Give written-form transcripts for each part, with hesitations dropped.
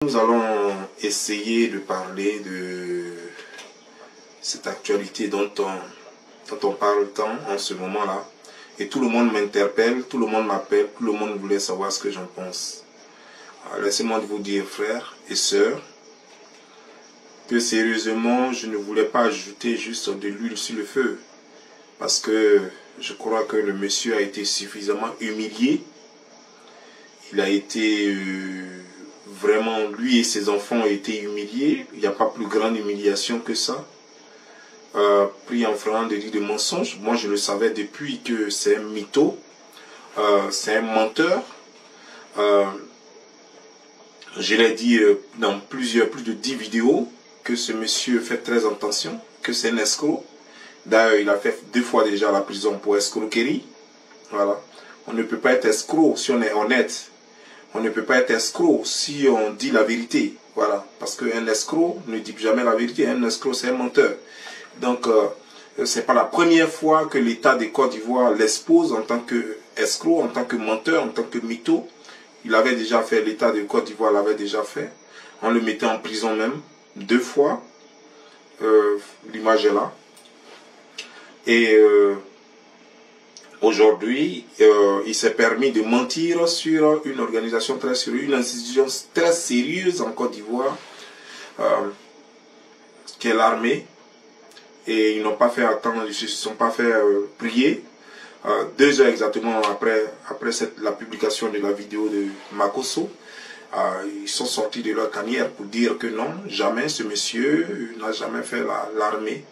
Nous allons essayer de parler de cette actualité dont on parle tant en ce moment-là. Et tout le monde m'interpelle, tout le monde m'appelle, tout le monde voulait savoir ce que j'en pense. Laissez-moi vous dire, frères et sœurs, que sérieusement, je ne voulais pas ajouter juste de l'huile sur le feu. Parce que je crois que le monsieur a été suffisamment humilié. Il a été vraiment, lui et ses enfants ont été humiliés. Il n'y a pas plus grande humiliation que ça. Pris en faisant des lits de mensonges. Moi, je le savais depuis que c'est un mytho. C'est un menteur. Je l'ai dit dans plus de 10 vidéos que ce monsieur fait très attention, que c'est un escroc. D'ailleurs, il a fait 2 fois déjà la prison pour escroquerie. Voilà. On ne peut pas être escroc si on est honnête. On ne peut pas être escroc si on dit la vérité. Voilà. Parce qu'un escroc ne dit jamais la vérité. Un escroc, c'est un menteur. Donc, ce n'est pas la première fois que l'État de Côte d'Ivoire l'expose en tant qu'escroc, en tant que menteur, en tant que mytho. Il avait déjà fait, l'État de Côte d'Ivoire l'avait déjà fait. On le mettait en prison même 2 fois. L'image est là. Et aujourd'hui, il s'est permis de mentir sur une organisation très sérieuse, une institution très sérieuse en Côte d'Ivoire, qui est l'armée. Et ils n'ont pas fait attendre, ils ne se sont pas fait prier. 2 heures exactement après la publication de la vidéo de Makosso, ils sont sortis de leur tanière pour dire que non, jamais ce monsieur n'a jamais fait l'armée,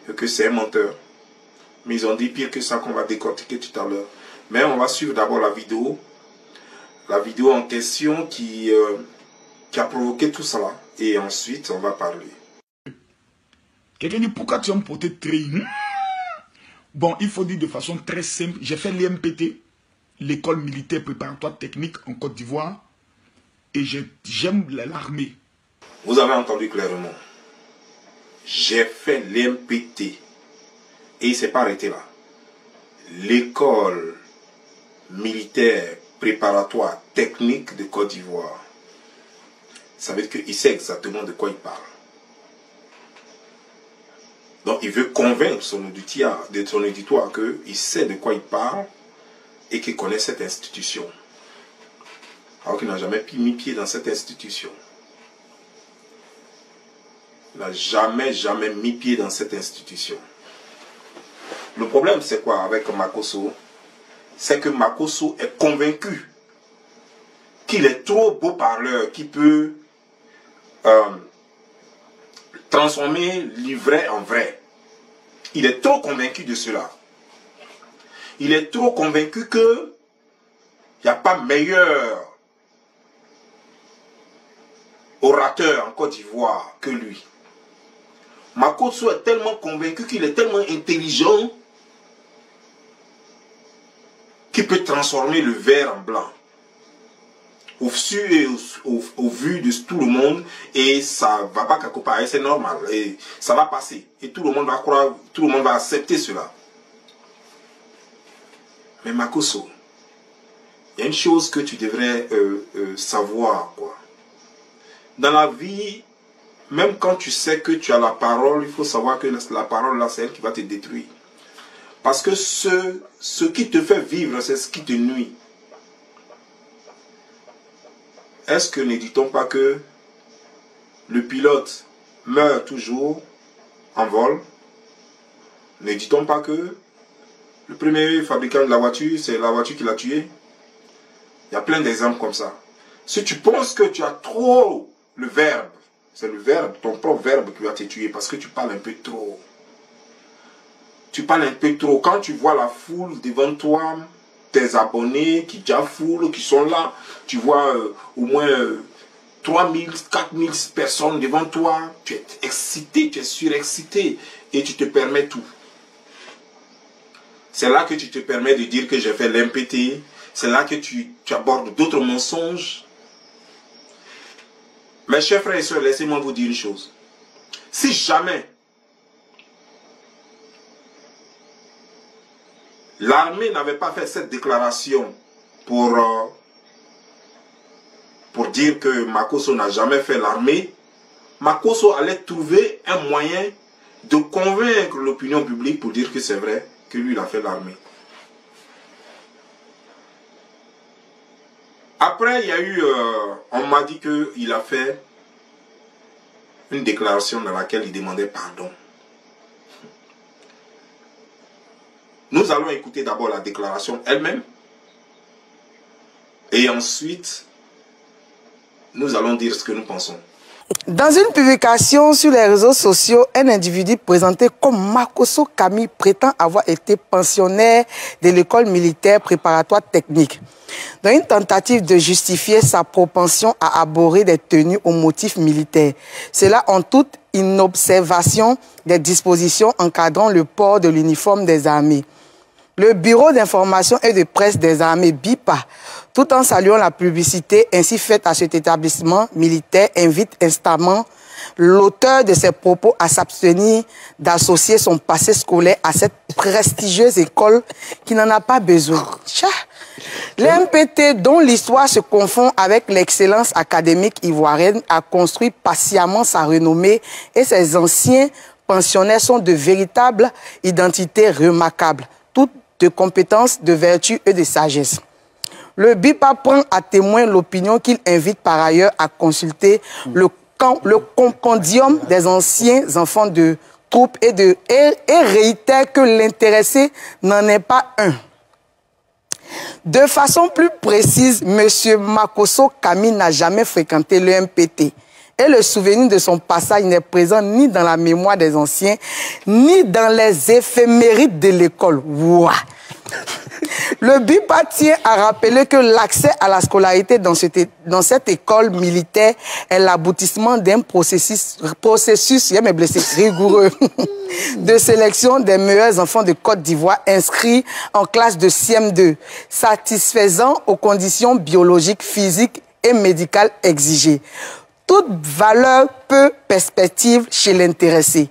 et que c'est un menteur. Mais ils ont dit pire que ça qu'on va décortiquer tout à l'heure. Mais on va suivre d'abord la vidéo en question qui a provoqué tout cela. Et ensuite, on va parler. Quelqu'un dit, pourquoi tu as porté très... Bon, il faut dire de façon très simple, j'ai fait l'IMPT, l'école militaire préparatoire technique en Côte d'Ivoire, et j'aime l'armée. Vous avez entendu clairement. J'ai fait l'IMPT. Et il ne s'est pas arrêté là. L'école militaire préparatoire technique de Côte d'Ivoire. Ça veut dire qu'il sait exactement de quoi il parle. Donc il veut convaincre son auditoire qu'il sait de quoi il parle et qu'il connaît cette institution. Alors qu'il n'a jamais mis pied dans cette institution. Il n'a jamais mis pied dans cette institution. Le problème, c'est quoi avec Makosso? C'est que Makosso est convaincu qu'il est trop beau parleur, qu'il peut transformer l'ivraie en vrai. Il est trop convaincu de cela. Il est trop convaincu qu'il n'y a pas meilleur orateur en Côte d'Ivoire que lui. Makosso est tellement convaincu qu'il est tellement intelligent qu'il peut transformer le vert en blanc. Au su et au vu de tout le monde, et ça va pas quelque part, c'est normal, et ça va passer, et tout le monde va croire, tout le monde va accepter cela. Mais Makosso, il y a une chose que tu devrais savoir, quoi. Dans la vie, même quand tu sais que tu as la parole, il faut savoir que la parole là, c'est elle qui va te détruire. Parce que ce qui te fait vivre, c'est ce qui te nuit. Est-ce que ne dit-on pas que le pilote meurt toujours en vol? Ne dit-on pas que le premier fabricant de la voiture, c'est la voiture qui l'a tué? Il y a plein d'exemples comme ça. Si tu penses que tu as trop le verbe, c'est le verbe, ton propre verbe qui va te tuer parce que tu parles un peu trop. Tu parles un peu trop. Quand tu vois la foule devant toi, tes abonnés qui foulent, qui sont là, tu vois au moins 3000, 4000 personnes devant toi, tu es excité, tu es surexcité et tu te permets tout. C'est là que tu te permets de dire que j'ai fait l'IMPT, c'est là que tu abordes d'autres mensonges. Mes chers frères et sœurs, laissez-moi vous dire une chose. Si jamais l'armée n'avait pas fait cette déclaration pour pour dire que Makosso n'a jamais fait l'armée, Makosso allait trouver un moyen de convaincre l'opinion publique pour dire que c'est vrai que lui il a fait l'armée. Après, il y a eu, on m'a dit qu'il a fait une déclaration dans laquelle il demandait pardon. Nous allons écouter d'abord la déclaration elle-même. Et ensuite, nous allons dire ce que nous pensons. Dans une publication sur les réseaux sociaux, un individu présenté comme Makosso Kami prétend avoir été pensionnaire de l'école militaire préparatoire technique. Dans une tentative de justifier sa propension à arborer des tenues aux motifs militaires. Cela en toute inobservation des dispositions encadrant le port de l'uniforme des armées. Le Bureau d'information et de presse des armées BIPA, tout en saluant la publicité ainsi faite à cet établissement militaire, invite instamment l'auteur de ces propos à s'abstenir d'associer son passé scolaire à cette prestigieuse école qui n'en a pas besoin. L'MPT, dont l'histoire se confond avec l'excellence académique ivoirienne, a construit patiemment sa renommée et ses anciens pensionnaires sont de véritables identités remarquables, toutes de compétences, de vertus et de sagesse. Le BIPA prend à témoin l'opinion qu'il invite par ailleurs à consulter le compendium des anciens enfants de troupes et réitère que l'intéressé n'en est pas un. De façon plus précise, M. Makosso Kami n'a jamais fréquenté le MPT. Et le souvenir de son passage n'est présent ni dans la mémoire des anciens, ni dans les éphémérides de l'école. Ouah. Le BIPA tient à rappeler que l'accès à la scolarité dans cette école militaire est l'aboutissement d'un processus rigoureux de sélection des meilleurs enfants de Côte d'Ivoire inscrits en classe de CM2, satisfaisant aux conditions biologiques, physiques et médicales exigées. Toute valeur peu perspective chez l'intéressé.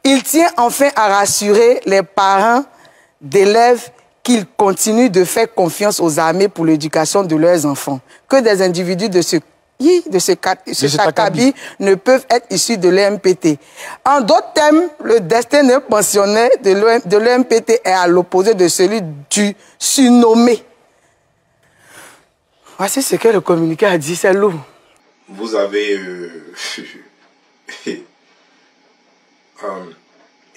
Il tient enfin à rassurer les parents d'élèves qu'ils continuent de faire confiance aux armées pour l'éducation de leurs enfants. Que des individus de ce acabit ne peuvent être issus de l'MPT. En d'autres termes, le destin d'un pensionnaire de l'MPT est à l'opposé de celui du surnommé. Voici ce que le communiqué a dit, c'est lourd. Vous avez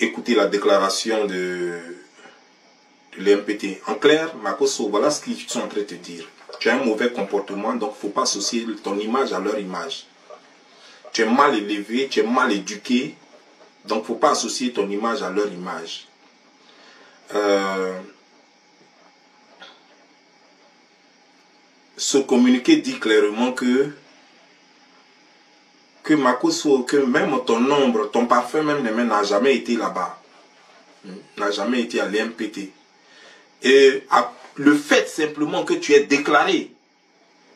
écouté la déclaration de l'MPT. En clair, Makosso, voilà ce qu'ils sont en train de te dire. Tu as un mauvais comportement, donc il ne faut pas associer ton image à leur image. Tu es mal élevé, tu es mal éduqué, donc il ne faut pas associer ton image à leur image. Ce communiqué dit clairement que Makosso, que même ton ombre, ton parfum même n'a jamais été là-bas. N'a jamais été à l'MPT. Et le fait simplement que tu es déclaré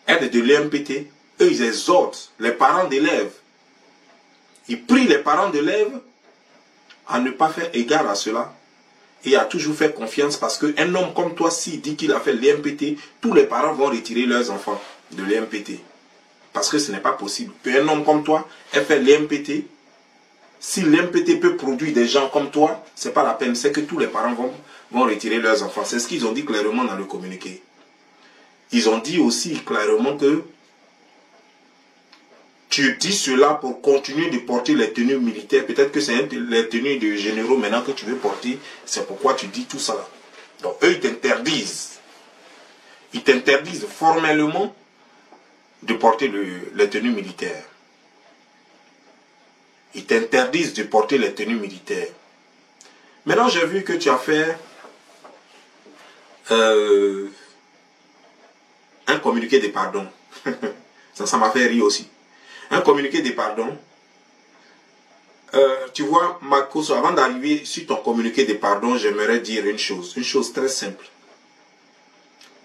aide de l'MPT, eux ils exhortent les parents d'élèves. Ils prient les parents d'élèves à ne pas faire égard à cela et à toujours faire confiance parce qu'un homme comme toi, s'il dit qu'il a fait l'MPT, tous les parents vont retirer leurs enfants de l'MPT. Parce que ce n'est pas possible. Qu'un homme comme toi ait fait l'MPT, si l'MPT peut produire des gens comme toi, ce n'est pas la peine. C'est que tous les parents vont retirer leurs enfants. C'est ce qu'ils ont dit clairement dans le communiqué. Ils ont dit aussi clairement que tu dis cela pour continuer de porter les tenues militaires. Peut-être que c'est les tenues de généraux maintenant que tu veux porter. C'est pourquoi tu dis tout ça là. Donc eux, ils t'interdisent. Ils t'interdisent formellement de porter les tenues militaires. Ils t'interdisent de porter les tenues militaires. Maintenant, j'ai vu que tu as fait un communiqué de pardon. Ça m'a fait rire aussi. Un communiqué de pardon. Tu vois, Makosso, avant d'arriver sur ton communiqué de pardon, j'aimerais dire une chose très simple.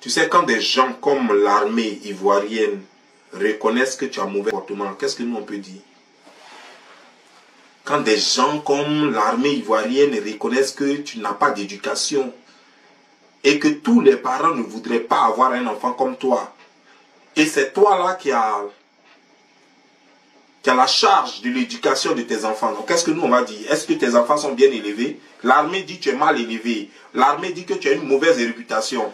Tu sais, quand des gens comme l'armée ivoirienne reconnaissent que tu as un mauvais comportement, qu'est-ce que nous on peut dire? Quand des gens comme l'armée ivoirienne reconnaissent que tu n'as pas d'éducation et que tous les parents ne voudraient pas avoir un enfant comme toi, Et c'est toi là qui as la charge de l'éducation de tes enfants. Donc qu'est-ce que nous on va dire? Est-ce que tes enfants sont bien élevés? L'armée dit que tu es mal élevé. L'armée dit que tu as une mauvaise réputation.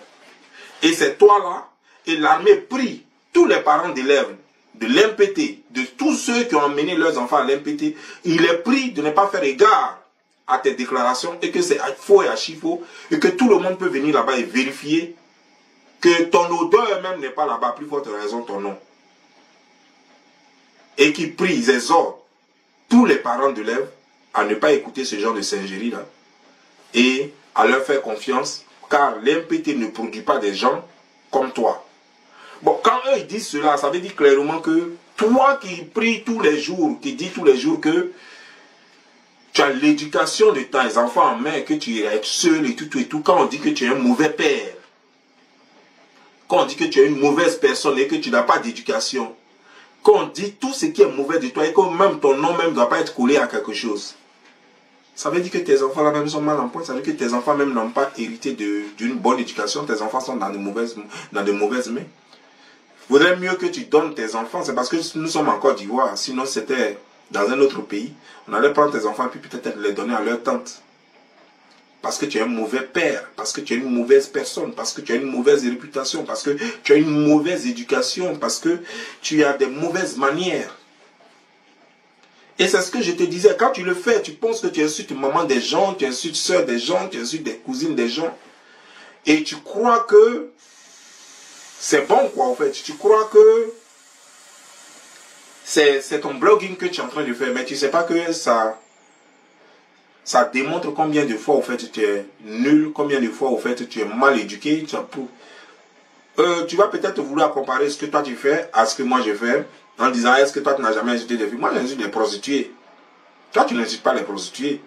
Et c'est toi là, et l'armée prie tous les parents d'élèves, de l'MPT, de tous ceux qui ont emmené leurs enfants à l'MPT, il est pris de ne pas faire égard à tes déclarations et que c'est faux et archi-faux et que tout le monde peut venir là-bas et vérifier que ton odeur même n'est pas là-bas, plus forte raison ton nom. Et qui prie, ils exhortent tous les parents d'élèves à ne pas écouter ce genre de singerie là et à leur faire confiance car l'MPT ne produit pas des gens comme toi. Bon, quand eux ils disent cela, ça veut dire clairement que toi qui pries tous les jours, qui dis tous les jours que tu as l'éducation de tes enfants en main, que tu es seul et tout, quand on dit que tu es un mauvais père, quand on dit que tu es une mauvaise personne et que tu n'as pas d'éducation, quand on dit tout ce qui est mauvais de toi et que même ton nom même ne doit pas être collé à quelque chose, ça veut dire que tes enfants là même sont mal en point, ça veut dire que tes enfants même n'ont pas hérité d'une bonne éducation, tes enfants sont dans de mauvaises mains. Il vaudrait mieux que tu donnes tes enfants, c'est parce que nous sommes en Côte d'Ivoire, sinon c'était dans un autre pays, on allait prendre tes enfants et puis peut-être les donner à leur tante. Parce que tu es un mauvais père, parce que tu es une mauvaise personne, parce que tu as une mauvaise réputation, parce que tu as une mauvaise éducation, parce que tu as des mauvaises manières. Et c'est ce que je te disais, quand tu le fais, tu penses que tu insultes maman des gens, tu insultes soeur des gens, tu insultes des cousines des gens. Et tu crois que c'est bon quoi en fait, tu crois que c'est ton blogging que tu es en train de faire, mais tu ne sais pas que ça démontre combien de fois au fait tu es nul, combien de fois au fait tu es mal éduqué. Tu vas peut-être vouloir comparer ce que toi tu fais à ce que moi je fais, en disant est-ce que toi tu n'as jamais insulté des filles? Moi j'insulte les prostituées. Toi tu n'insultes pas les prostituées.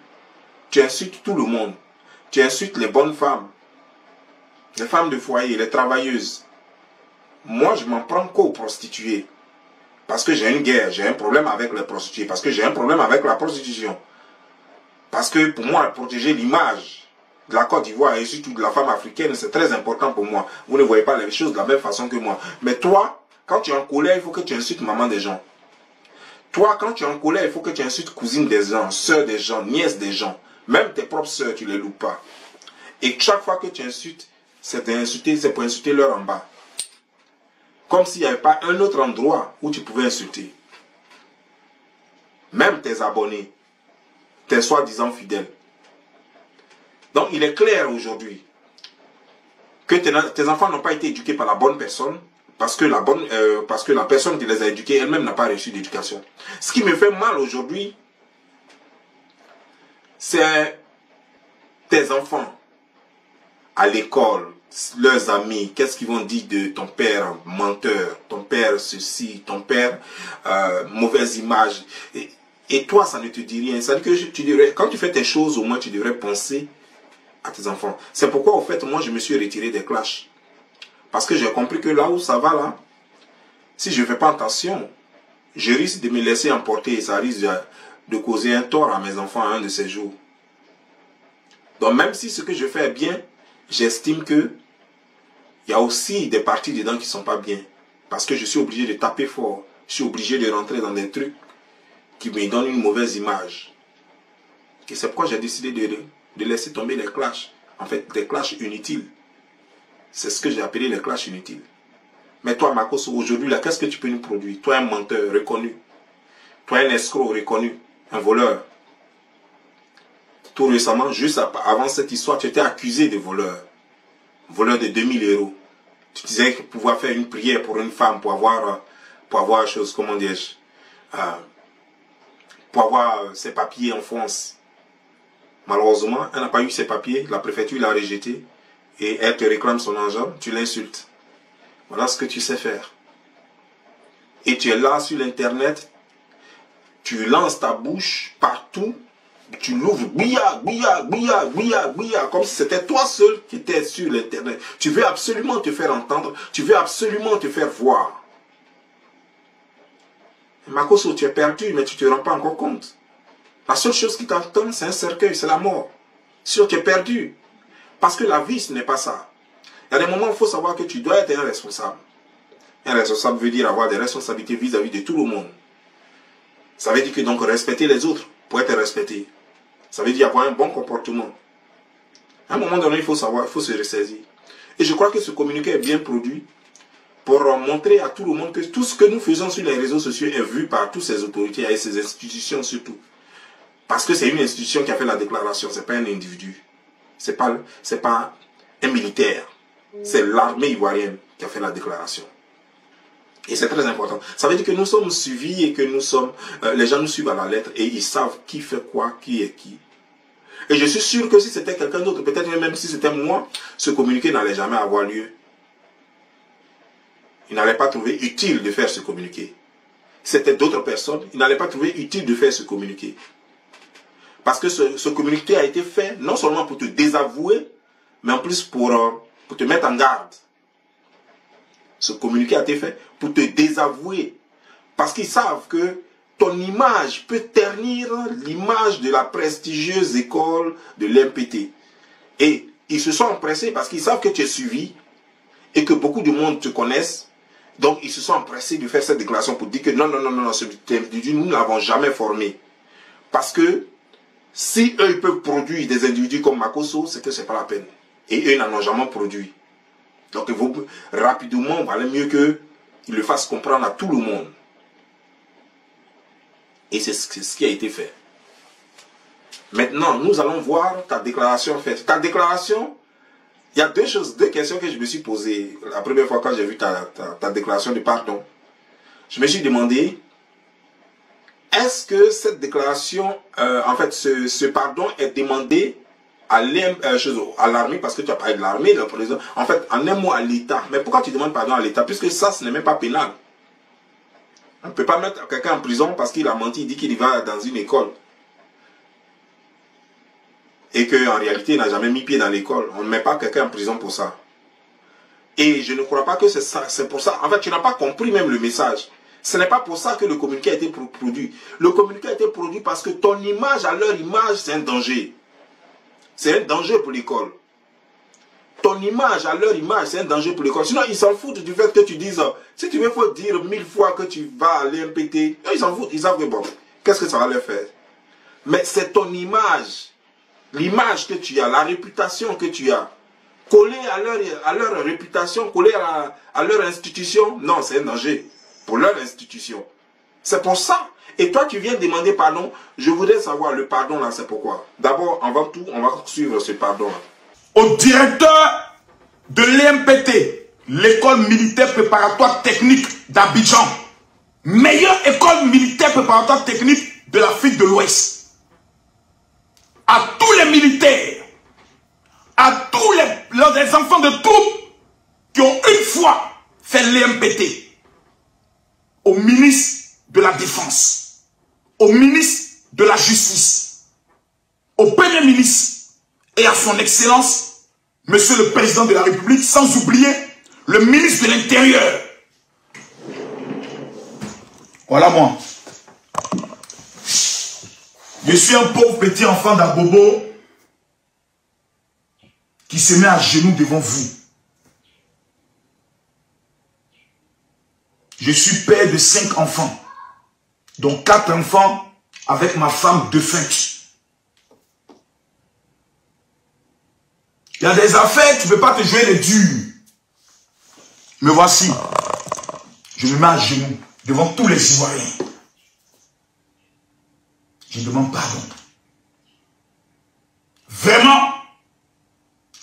Tu insultes tout le monde. Tu insultes les bonnes femmes, les femmes de foyer, les travailleuses. Moi je m'en prends qu'aux prostituées. Parce que j'ai une guerre, j'ai un problème avec les prostituées, parce que j'ai un problème avec la prostitution. Parce que pour moi, protéger l'image de la Côte d'Ivoire et surtout de la femme africaine, c'est très important pour moi. Vous ne voyez pas les choses de la même façon que moi. Mais toi, quand tu es en colère, il faut que tu insultes maman des gens. Toi, quand tu es en colère, il faut que tu insultes cousine des gens, soeur des gens, nièce des gens. Même tes propres soeurs, tu ne les loupes pas. Et chaque fois que tu insultes, c'est pour insulter leur en bas. Comme s'il n'y avait pas un autre endroit où tu pouvais insulter. Même tes abonnés, tes soi-disant fidèles. Donc il est clair aujourd'hui que tes enfants n'ont pas été éduqués par la bonne personne parce que la personne qui les a éduqués elle-même n'a pas reçu d'éducation. Ce qui me fait mal aujourd'hui, c'est tes enfants à l'école, leurs amis, qu'est-ce qu'ils vont dire de ton père menteur, ton père ceci, ton père mauvaise image. Et toi, ça ne te dit rien. Ça veut dire que quand tu fais tes choses, au moins tu devrais penser à tes enfants. C'est pourquoi, au fait, moi, je me suis retiré des clashs. Parce que j'ai compris que là où ça va, là, si je ne fais pas attention, je risque de me laisser emporter et ça risque de causer un tort à mes enfants un de ces jours. Donc, même si ce que je fais est bien, j'estime que il y a aussi des parties dedans qui ne sont pas bien. Parce que je suis obligé de taper fort. Je suis obligé de rentrer dans des trucs qui me donnent une mauvaise image. Et c'est pourquoi j'ai décidé de laisser tomber les clashs. En fait, des clashs inutiles. C'est ce que j'ai appelé les clashs inutiles. Mais toi, Marcos, aujourd'hui, là, qu'est-ce que tu peux nous produire? Toi, un menteur reconnu. Toi, un escroc reconnu. Un voleur. Tout récemment, juste avant cette histoire, tu étais accusé de voleur. Voleur de 2000 €. Tu disais pouvoir faire une prière pour une femme pour avoir chose, comment dis-je, pour avoir ses papiers en France. Malheureusement, elle n'a pas eu ses papiers, la préfecture l'a rejeté et elle te réclame son argent, tu l'insultes. Voilà ce que tu sais faire. Et tu es là sur l'internet, tu lances ta bouche partout, tu l'ouvres, comme si c'était toi seul qui étais sur l'internet. Tu veux absolument te faire entendre, tu veux absolument te faire voir. Makoso, tu es perdu, mais tu ne te rends pas encore compte. La seule chose qui t'attend, c'est un cercueil, c'est la mort. Sûr, tu es perdu. Parce que la vie, ce n'est pas ça. Il y a des moments où il faut savoir que tu dois être un responsable. Un responsable veut dire avoir des responsabilités vis-à-vis de tout le monde. Ça veut dire que donc respecter les autres pour être respecté. Ça veut dire avoir un bon comportement. À un moment donné, il faut savoir, il faut se ressaisir. Et je crois que ce communiqué est bien produit pour montrer à tout le monde que tout ce que nous faisons sur les réseaux sociaux est vu par toutes ces autorités et ces institutions surtout. Parce que c'est une institution qui a fait la déclaration, ce n'est pas un individu. Ce n'est pas un militaire. C'est l'armée ivoirienne qui a fait la déclaration. Et c'est très important. Ça veut dire que nous sommes suivis et que nous sommes... les gens nous suivent à la lettre et ils savent qui fait quoi, qui est qui. Et je suis sûr que si c'était quelqu'un d'autre, peut-être même si c'était moi, ce communiqué n'allait jamais avoir lieu. Il n'allait pas trouver utile de faire ce communiqué. Si c'était d'autres personnes, il n'allait pas trouver utile de faire ce communiqué. Parce que ce communiqué a été fait non seulement pour te désavouer, mais en plus pour te mettre en garde. Ce communiqué a été fait pour te désavouer. Parce qu'ils savent que ton image peut ternir l'image de la prestigieuse école de l'MPT. Et ils se sont empressés parce qu'ils savent que tu es suivi et que beaucoup de monde te connaissent. Donc ils se sont empressés de faire cette déclaration pour dire que non, ce individu, nous ne l'avons jamais formé. Parce que si eux ils peuvent produire des individus comme Makosso, c'est que ce n'est pas la peine. Et eux n'en ont jamais produit. Donc il vaut rapidement, il valait mieux qu'ils le fassent comprendre à tout le monde. Et c'est ce qui a été fait. Maintenant, nous allons voir ta déclaration faite. Ta déclaration, il y a deux questions que je me suis posées. La première fois quand j'ai vu ta déclaration de pardon, je me suis demandé, est-ce que cette déclaration, en fait, ce pardon est demandé à l'armée, parce que tu as parlé de l'armée, en fait, en un mot à l'État. Mais pourquoi tu demandes pardon à l'État? Puisque ça, ce n'est même pas pénal. On ne peut pas mettre quelqu'un en prison parce qu'il a menti, il dit qu'il va dans une école. Et qu'en réalité, il n'a jamais mis pied dans l'école. On ne met pas quelqu'un en prison pour ça. Et je ne crois pas que c'est ça. C'est pour ça. En fait, tu n'as pas compris même le message. Ce n'est pas pour ça que le communiqué a été produit. Le communiqué a été produit parce que ton image à leur image, c'est un danger. C'est un danger pour l'école. Ton image à leur image, c'est un danger pour l'école. Sinon, ils s'en foutent du fait que tu dises, si tu veux, faut dire 1000 fois que tu vas à l'MPT. Ils s'en foutent. Ils savent que bon, qu'est-ce que ça va leur faire? Mais c'est ton image. L'image que tu as, la réputation que tu as. Coller à leur réputation, coller à leur institution, non, c'est un danger pour leur institution. C'est pour ça. Et toi, tu viens demander pardon. Je voudrais savoir, le pardon là, c'est pourquoi. D'abord, avant tout, on va suivre ce pardon là. Au directeur de l'EMPT, l'école militaire préparatoire technique d'Abidjan, meilleure école militaire préparatoire technique de l'Afrique de l'Ouest, à tous les militaires, à tous les enfants de troupes qui ont une fois fait l'EMPT, au ministre de la Défense, au ministre de la Justice, au Premier ministre et à son Excellence, Monsieur le Président de la République, sans oublier le ministre de l'Intérieur. Voilà moi. Je suis un pauvre petit enfant d'Abobo qui se met à genoux devant vous. Je suis père de 5 enfants, dont 4 enfants avec ma femme défunte. Il y a des affaires, tu ne peux pas te jouer les durs. Me voici. Je me mets à genoux devant tous les Ivoiriens. Je demande pardon. Vraiment,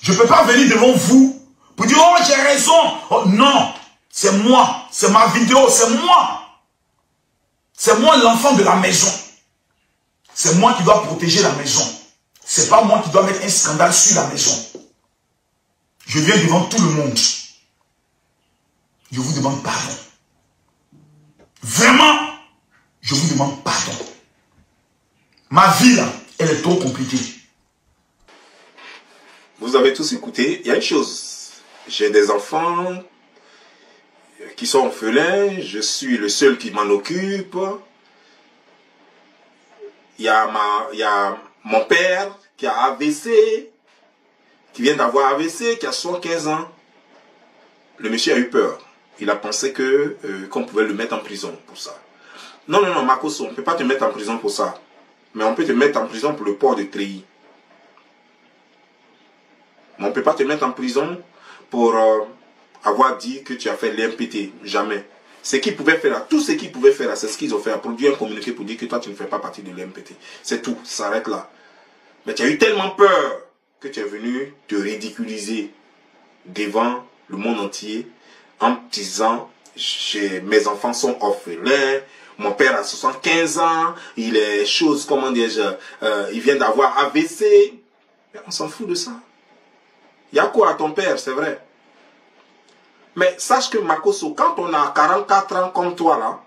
je ne peux pas venir devant vous pour dire, oh, j'ai raison. Oh, non, c'est moi, c'est ma vidéo, c'est moi. C'est moi l'enfant de la maison. C'est moi qui dois protéger la maison. C'est pas moi qui dois mettre un scandale sur la maison. Je viens devant tout le monde. Je vous demande pardon. Vraiment, je vous demande pardon. Ma vie là, elle est trop compliquée. Vous avez tous écouté. Il y a une chose. J'ai des enfants qui sont orphelins. Je suis le seul qui m'en occupe. Il y a mon père qui a AVC, qui vient d'avoir AVC, qui a 75 ans. Le monsieur a eu peur. Il a pensé qu'on pouvait le mettre en prison pour ça. Non, non, non, Makoso, on ne peut pas te mettre en prison pour ça. Mais on peut te mettre en prison pour le port de treillis. Mais on ne peut pas te mettre en prison pour avoir dit que tu as fait l'IMPT. Jamais. Ce qu'ils pouvaient faire là, tout ce qu'ils pouvaient faire là, c'est ce qu'ils ont fait, produire un communiqué pour dire que toi tu ne fais pas partie de l'IMPT. C'est tout, ça s'arrête là. Mais tu as eu tellement peur que tu es venu te ridiculiser devant le monde entier en disant mes enfants sont orphelins, mon père a 75 ans, il est chose, comment dis-je, il vient d'avoir AVC. Mais on s'en fout de ça. Il y a quoi à ton père, c'est vrai. Mais sache que Makoso, quand on a 44 ans comme toi là,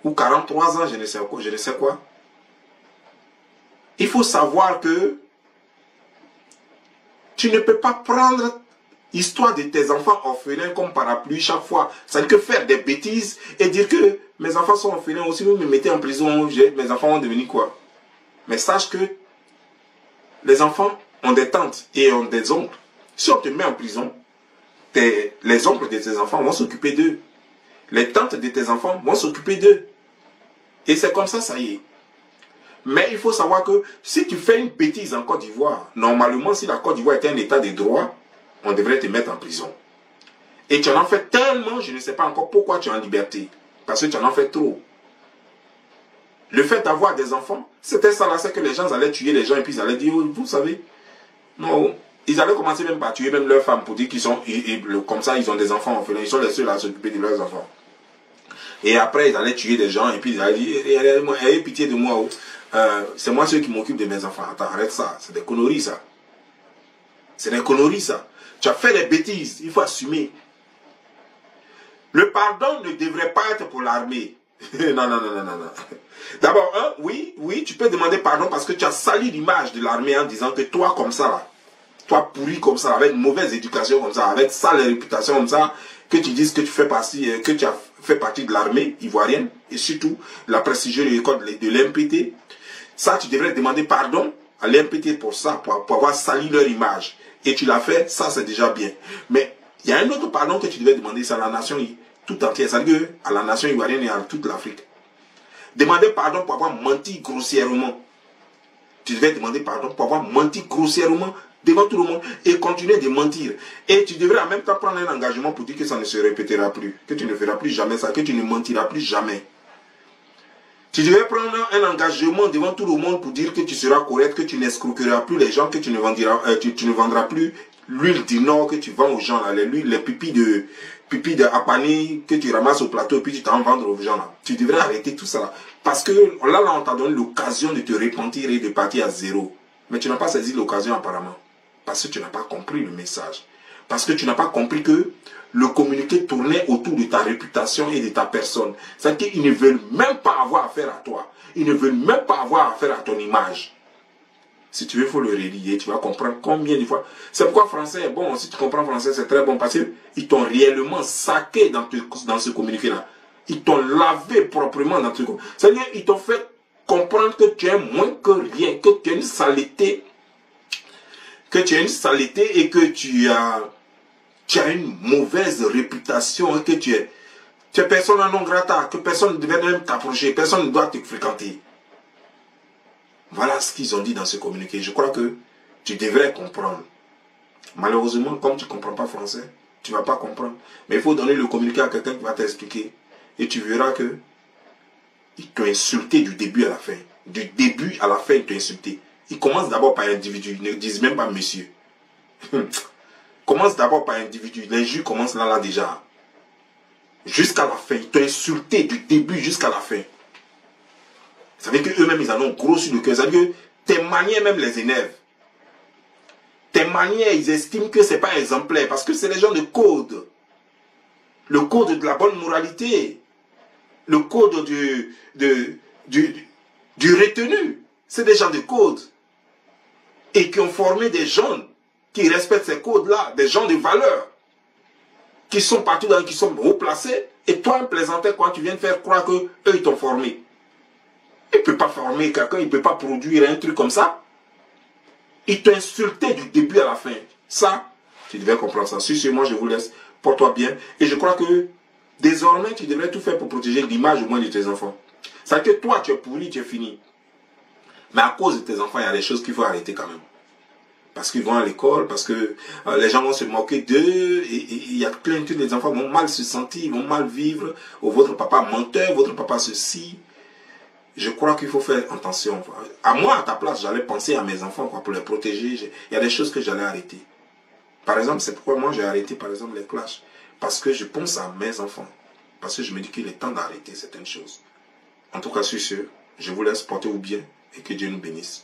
ou 43 ans, je ne sais quoi, il faut savoir que tu ne peux pas prendre l'histoire de tes enfants orphelins comme parapluie chaque fois. Ça ne que faire des bêtises et dire que mes enfants sont orphelins aussi, vous me mettez en prison, mes enfants vont devenir quoi? Mais sache que les enfants ont des tantes et ont des oncles. Si on te met en prison, les oncles de tes enfants vont s'occuper d'eux. Les tantes de tes enfants vont s'occuper d'eux. Et c'est comme ça, ça y est. Mais il faut savoir que si tu fais une bêtise en Côte d'Ivoire, normalement, si la Côte d'Ivoire était un état de droit, on devrait te mettre en prison. Et tu en as fait tellement, je ne sais pas encore pourquoi tu es en liberté. Parce que tu en as fait trop. Le fait d'avoir des enfants, c'était ça là, c'est que les gens allaient tuer les gens et puis ils allaient dire, oh, vous savez, non, ils allaient commencer même par tuer même leurs femmes pour dire qu'ils sont, comme ça, ils ont des enfants orphelins, ils sont les seuls à s'occuper de leurs enfants. Et après, ils allaient tuer des gens et puis ils allaient dire, ayez pitié de moi, oh. C'est moi ceux qui m'occupent de mes enfants. Attends, arrête ça, c'est des conneries ça. C'est des conneries ça. Tu as fait des bêtises, il faut assumer. Le pardon ne devrait pas être pour l'armée. Non, non, non, non, non, non. D'abord, oui, tu peux demander pardon parce que tu as sali l'image de l'armée en disant que toi comme ça, là, toi pourri comme ça, avec une mauvaise éducation comme ça, avec sale réputation comme ça, que tu dises que tu fais partie, que tu as fait partie de l'armée ivoirienne et surtout la prestigieuse école de l'IMPT. Ça, tu devrais demander pardon à l'IMPT pour ça, pour avoir sali leur image. Et tu l'as fait, ça c'est déjà bien. Mais il y a un autre pardon que tu devais demander, c'est à la nation tout entière, c'est-à-dire à la nation ivoirienne et à toute l'Afrique. Demander pardon pour avoir menti grossièrement. Tu devais demander pardon pour avoir menti grossièrement devant tout le monde et continuer de mentir. Et tu devrais en même temps prendre un engagement pour dire que ça ne se répétera plus, que tu ne feras plus jamais ça, que tu ne mentiras plus jamais. Tu devais prendre un engagement devant tout le monde pour dire que tu seras correct, que tu n'escroqueras plus les gens, que tu ne vendras plus l'huile du Nord que tu vends aux gens, là, les pipis de Apani que tu ramasses au plateau et puis tu t'en vends aux gens. Là. Tu devrais arrêter tout ça. Là. Parce que là, on t'a donné l'occasion de te repentir et de partir à zéro. Mais tu n'as pas saisi l'occasion apparemment. Parce que tu n'as pas compris le message. Parce que tu n'as pas compris que le communiqué tournait autour de ta réputation et de ta personne. C'est-à-dire qu'ils ne veulent même pas avoir affaire à toi. Ils ne veulent même pas avoir affaire à ton image. Si tu veux, il faut le relier. Tu vas comprendre combien de fois. C'est pourquoi français, bon, si tu comprends français, c'est très bon. Parce qu'ils t'ont réellement saqué dans ce communiqué-là. Ils t'ont lavé proprement dans ce communiqué. C'est-à-dire qu'ils t'ont fait comprendre que tu es moins que rien. Que tu es une saleté. Que tu es une saleté et que tu as une mauvaise réputation. Que tu es personne non grata. Que personne ne devait même t'approcher. Personne ne doit te fréquenter. Voilà ce qu'ils ont dit dans ce communiqué. Je crois que tu devrais comprendre. Malheureusement, comme tu ne comprends pas français, tu ne vas pas comprendre. Mais il faut donner le communiqué à quelqu'un qui va t'expliquer. Et tu verras que ils t'ont insulté du début à la fin. Du début à la fin, ils t'ont insulté. Ils commencent d'abord par individu. Ils ne disent même pas monsieur. Commence d'abord par individu. L'injure commence là déjà. Jusqu'à la fin. Ils t'ont insulté du début jusqu'à la fin. Ça veut dire qu'eux-mêmes, ils en ont gros sur le cœur. Ça veut dire que tes manières même les énervent. Tes manières, ils estiment que ce n'est pas exemplaire. Parce que c'est les gens de code. Le code de la bonne moralité. Le code du retenu. C'est des gens de code. Et qui ont formé des jeunes qui respectent ces codes-là. Des gens de valeur. Qui sont partout, qui sont haut placés. Et toi, un plaisantin, quand tu viens de faire croire qu'eux, ils t'ont formé. Il ne peut pas former quelqu'un, il ne peut pas produire un truc comme ça. Il t'a insulté du début à la fin. Ça, tu devais comprendre ça. Si moi je vous laisse porte-toi bien. Et je crois que désormais, tu devrais tout faire pour protéger l'image au moins de tes enfants. C'est que toi, tu es pourri, tu es fini. Mais à cause de tes enfants, il y a des choses qu'il faut arrêter quand même. Parce qu'ils vont à l'école, parce que les gens vont se moquer d'eux, et il y a plein de trucs, les enfants vont mal se sentir, ils vont mal vivre. Oh, votre papa menteur, votre papa ceci. Je crois qu'il faut faire attention. À moi, à ta place, j'allais penser à mes enfants pour les protéger. Il y a des choses que j'allais arrêter. Par exemple, c'est pourquoi moi j'ai arrêté par exemple les clashs. Parce que je pense à mes enfants. Parce que je me dis qu'il est temps d'arrêter certaines choses. En tout cas, sur ce, je vous laisse porter au bien et que Dieu nous bénisse. Ciao.